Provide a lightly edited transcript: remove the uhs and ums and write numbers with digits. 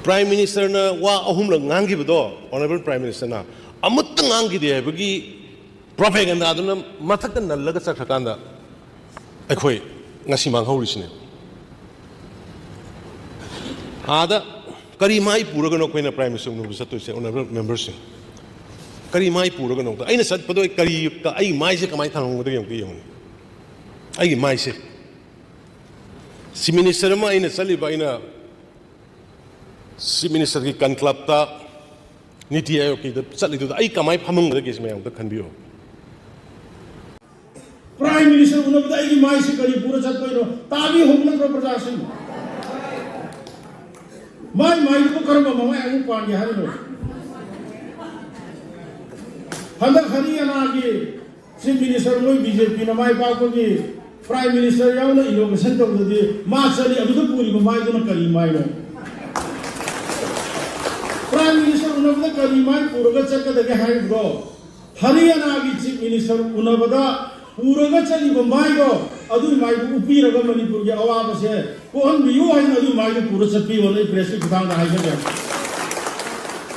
Prime Minister na wa ahum lang ngangi bedo, Honorable Prime Minister na amut ngangi dia bagi propaganda tu na matak na laga sakakanda. Ekoi ngasi manghau risne. Ada karimai pura gano koi na Prime Minister nu bisa tu se Honorable Members. Karimai pura gano tu. Aina sat pada kari ka ai mai se kamai thanong tu yang tu yang. Ai mai se. Si Minister ma aina sali ba aina si Minister ki kan club ta niti ayo ki sali tu ai kamai phamung da kes me ang ta khanbio. Prime Minister unab da ai mai se kari pura chat koi no tabi humna pro prajasin. Mai ko karma mama ang pan ge har no. Handa Haryana ki Chief Minister loi BJP na mai pa ko ki Prime Minister yaw na innovation to de ma chali adu to puri mai do na kari mai no. Prime Minister unab da kari mai pura chak ka de hai bro. Haryana ki Chief Minister unab da pura chali mai go adu mai ko upi ra Manipur ge awa ba se ko han biyo hai adu mai ko pura chapi wala press ki khang da hai ga